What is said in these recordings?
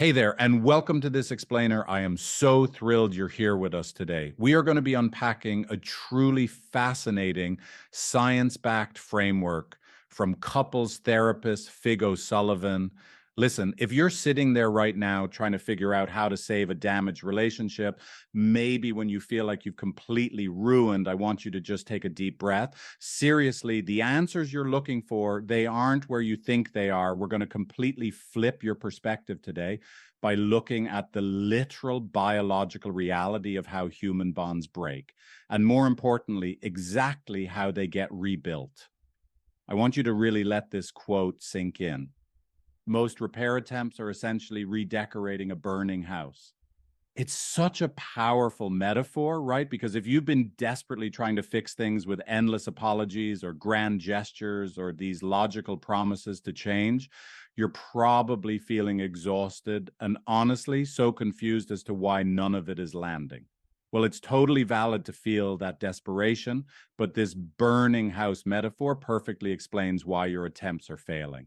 Hey there, and welcome to this explainer. I am so thrilled you're here with us today. We are going to be unpacking a truly fascinating science-backed framework from couples therapist Fig O'Sullivan. Listen, if you're sitting there right now trying to figure out how to save a damaged relationship, maybe when you feel like you've completely ruined, I want you to just take a deep breath. Seriously, the answers you're looking for, they aren't where you think they are. We're going to completely flip your perspective today by looking at the literal biological reality of how human bonds break, and more importantly, exactly how they get rebuilt. I want you to really let this quote sink in. Most repair attempts are essentially redecorating a burning house. It's such a powerful metaphor, right? Because if you've been desperately trying to fix things with endless apologies or grand gestures or these logical promises to change, you're probably feeling exhausted and honestly so confused as to why none of it is landing. Well, it's totally valid to feel that desperation, but this burning house metaphor perfectly explains why your attempts are failing.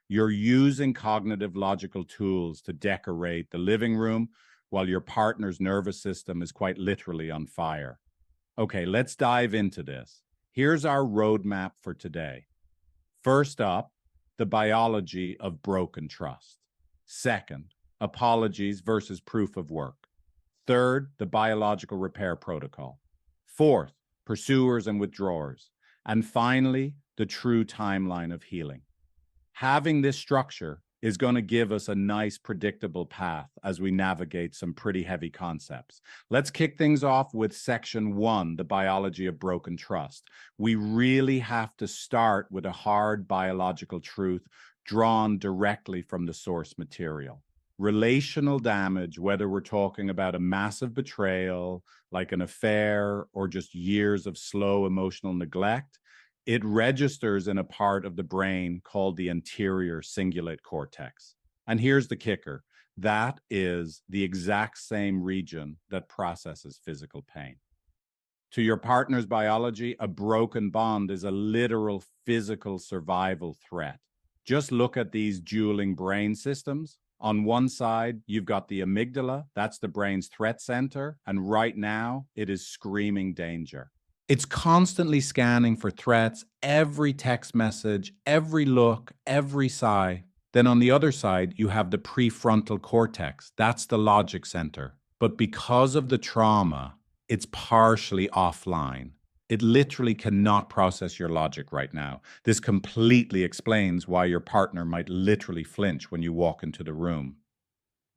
You're using cognitive logical tools to decorate the living room while your partner's nervous system is quite literally on fire. Okay, let's dive into this. Here's our roadmap for today. First up, the biology of broken trust. Second, apologies versus proof of work. Third, the biological repair protocol. Fourth, pursuers and withdrawers. And finally, the true timeline of healing. Having this structure is going to give us a nice predictable path as we navigate some pretty heavy concepts. Let's kick things off with section 1, the biology of broken trust. We really have to start with a hard biological truth drawn directly from the source material. Relational damage, whether we're talking about a massive betrayal, like an affair, or just years of slow emotional neglect, it registers in a part of the brain called the anterior cingulate cortex. And here's the kicker. That is the exact same region that processes physical pain. To your partner's biology, a broken bond is a literal physical survival threat. Just look at these dueling brain systems. On one side, you've got the amygdala, that's the brain's threat center, and right now, it is screaming danger. It's constantly scanning for threats, every text message, every look, every sigh. Then on the other side, you have the prefrontal cortex. That's the logic center. But because of the trauma, it's partially offline. It literally cannot process your logic right now. This completely explains why your partner might literally flinch when you walk into the room.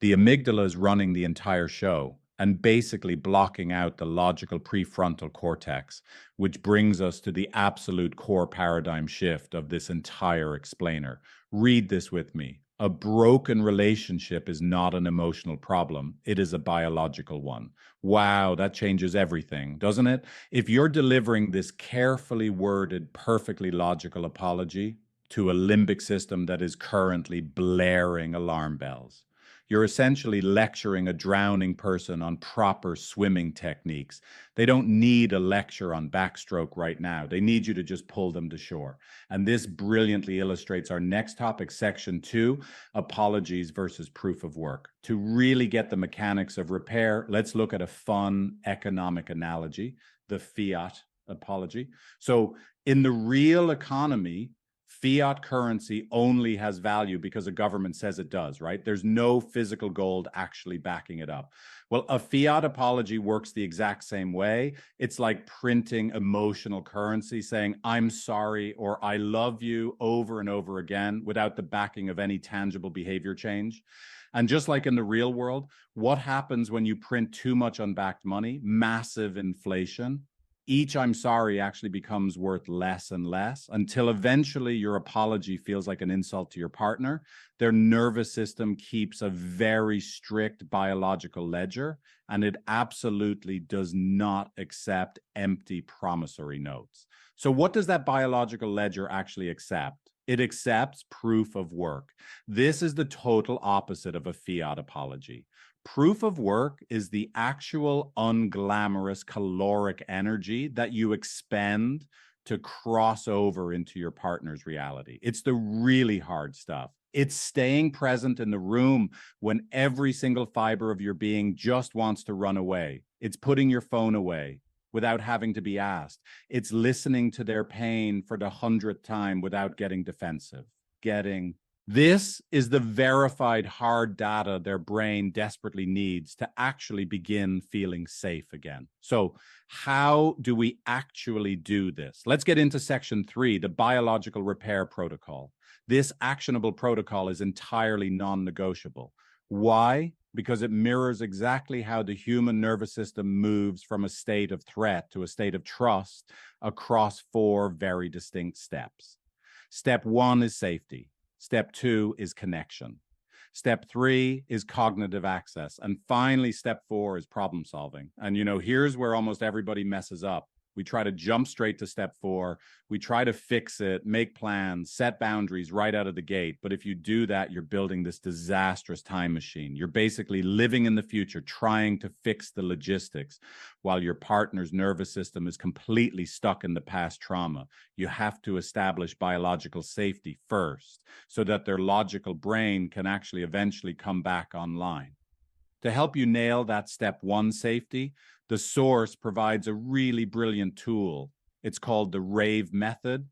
The amygdala is running the entire show and basically blocking out the logical prefrontal cortex, which brings us to the absolute core paradigm shift of this entire explainer. Read this with me. A broken relationship is not an emotional problem. It is a biological one. Wow, that changes everything, doesn't it? If you're delivering this carefully worded, perfectly logical apology to a limbic system that is currently blaring alarm bells, you're essentially lecturing a drowning person on proper swimming techniques. They don't need a lecture on backstroke right now. They need you to just pull them to shore. And this brilliantly illustrates our next topic, section 2, apologies versus proof of work. To really get the mechanics of repair, let's look at a fun economic analogy, the fiat apology. So in the real economy, fiat currency only has value because a government says it does, right? There's no physical gold actually backing it up. Well, a fiat apology works the exact same way. It's like printing emotional currency, saying, I'm sorry, or I love you over and over again without the backing of any tangible behavior change. And just like in the real world, what happens when you print too much unbacked money? Massive inflation. Each I'm sorry actually becomes worth less and less until eventually your apology feels like an insult to your partner. Their nervous system keeps a very strict biological ledger, and it absolutely does not accept empty promissory notes. So what does that biological ledger actually accept? It accepts proof of work. This is the total opposite of a fiat apology. Proof of work is the actual unglamorous caloric energy that you expend to cross over into your partner's reality. It's the really hard stuff. It's staying present in the room when every single fiber of your being just wants to run away. It's putting your phone away without having to be asked. It's listening to their pain for the 100th time without getting defensive. This is the verified hard data their brain desperately needs to actually begin feeling safe again. So, how do we actually do this? Let's get into section 3, the biological repair protocol. This actionable protocol is entirely non-negotiable. Why? Because it mirrors exactly how the human nervous system moves from a state of threat to a state of trust across 4 very distinct steps. Step 1 is safety. Step 2 is connection. Step 3 is cognitive access. And finally, step 4 is problem solving. And here's where almost everybody messes up. We try to jump straight to step 4. We try to fix it, make plans, set boundaries right out of the gate. But if you do that, you're building this disastrous time machine. You're basically living in the future, trying to fix the logistics while your partner's nervous system is completely stuck in the past trauma. You have to establish biological safety first so that their logical brain can actually eventually come back online. To help you nail that step 1 safety, the source provides a really brilliant tool. It's called the RAVE method,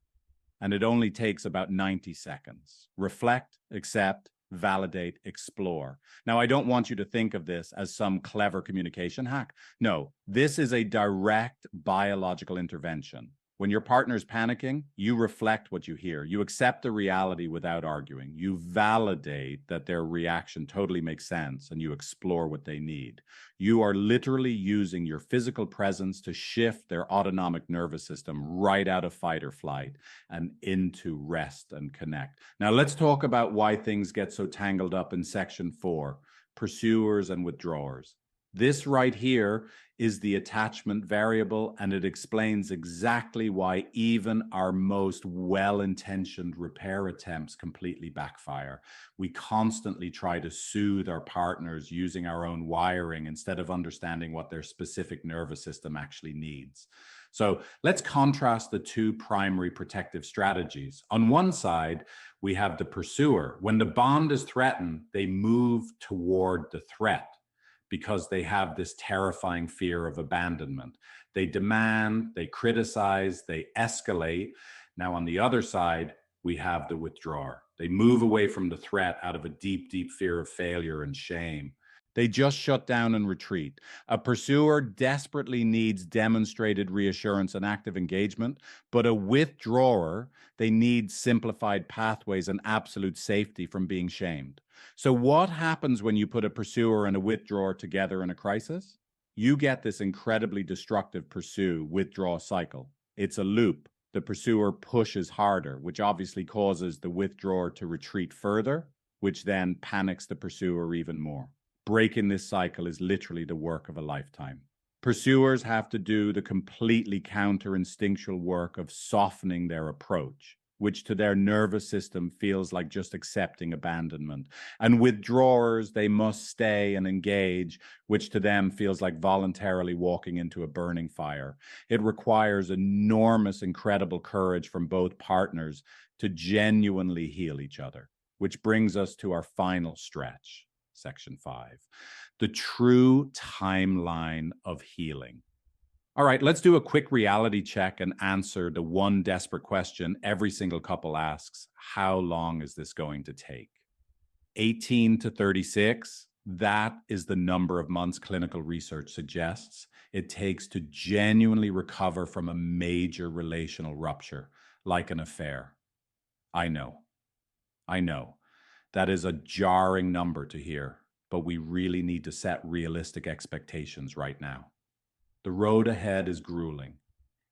and it only takes about 90 seconds. Reflect, accept, validate, explore. Now, I don't want you to think of this as some clever communication hack. No, this is a direct biological intervention. When your partner is panicking, you reflect what you hear. You accept the reality without arguing. You validate that their reaction totally makes sense, and you explore what they need. You are literally using your physical presence to shift their autonomic nervous system right out of fight or flight and into rest and connect. Now, let's talk about why things get so tangled up in section 4, pursuers and withdrawers. This right here is the attachment variable, and it explains exactly why even our most well-intentioned repair attempts completely backfire. We constantly try to soothe our partners using our own wiring instead of understanding what their specific nervous system actually needs. So let's contrast the 2 primary protective strategies. On one side, we have the pursuer. When the bond is threatened, they move toward the threat, because they have this terrifying fear of abandonment. They demand, they criticize, they escalate. Now, on the other side, we have the withdrawer. They move away from the threat out of a deep, deep fear of failure and shame. They just shut down and retreat. A pursuer desperately needs demonstrated reassurance and active engagement, but a withdrawer, they need simplified pathways and absolute safety from being shamed. So what happens when you put a pursuer and a withdrawer together in a crisis? You get this incredibly destructive pursue-withdraw cycle. It's a loop. The pursuer pushes harder, which obviously causes the withdrawer to retreat further, which then panics the pursuer even more. Breaking this cycle is literally the work of a lifetime. Pursuers have to do the completely counter-instinctual work of softening their approach, which to their nervous system feels like just accepting abandonment. And withdrawers, they must stay and engage, which to them feels like voluntarily walking into a burning fire. It requires enormous, incredible courage from both partners to genuinely heal each other, which brings us to our final stretch, section 5, the true timeline of healing. All right, let's do a quick reality check and answer the one desperate question every single couple asks. How long is this going to take? 18 to 36, that is the number of months clinical research suggests it takes to genuinely recover from a major relational rupture, like an affair. I know. That is a jarring number to hear, but we really need to set realistic expectations right now. The road ahead is grueling.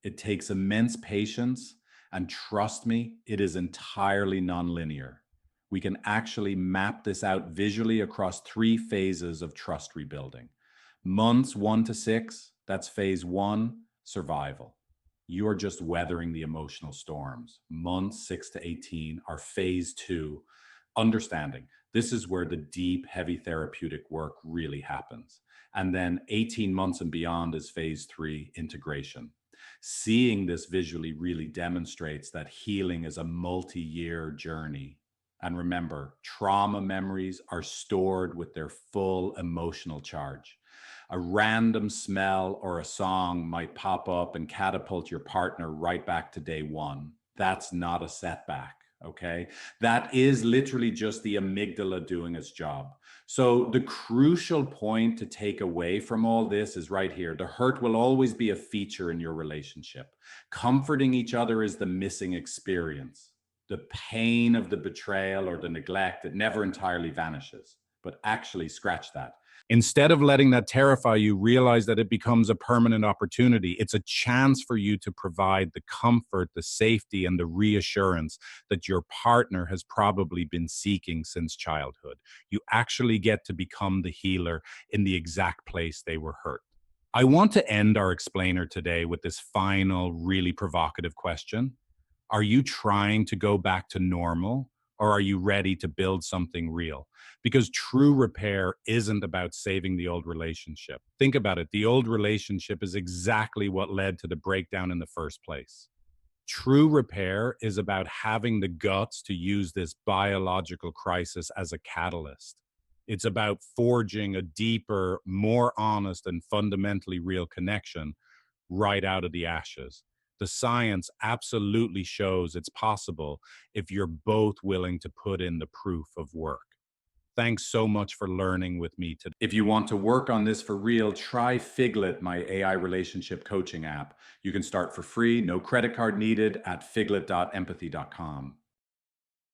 It takes immense patience, and trust me, it is entirely nonlinear. We can actually map this out visually across 3 phases of trust rebuilding. Months 1 to 6, that's phase 1, survival. You are just weathering the emotional storms. Months 6 to 18 are phase 2, understanding. This is where the deep, heavy therapeutic work really happens. And then 18 months and beyond is phase 3, integration. Seeing this visually really demonstrates that healing is a multi-year journey And remember, trauma memories are stored with their full emotional charge. A random smell or a song might pop up and catapult your partner right back to day one. That's not a setback, okay? That is literally just the amygdala doing its job. So, the crucial point to take away from all this is right here. The hurt will always be a feature in your relationship. Comforting each other is the missing experience. The pain of the betrayal or the neglect, it never entirely vanishes. But actually, scratch that. Instead of letting that terrify you, realize that it becomes a permanent opportunity. It's a chance for you to provide the comfort, the safety, and the reassurance that your partner has probably been seeking since childhood. You actually get to become the healer in the exact place they were hurt. I want to end our explainer today with this final, really provocative question. Are you trying to go back to normal, or are you ready to build something real? Because true repair isn't about saving the old relationship. Think about it. The old relationship is exactly what led to the breakdown in the first place. True repair is about having the guts to use this biological crisis as a catalyst. It's about forging a deeper, more honest, and fundamentally real connection right out of the ashes. The science absolutely shows it's possible if you're both willing to put in the proof of work. Thanks so much for learning with me today. If you want to work on this for real, try Figlet, my AI relationship coaching app. You can start for free, no credit card needed at figlet.empathy.com.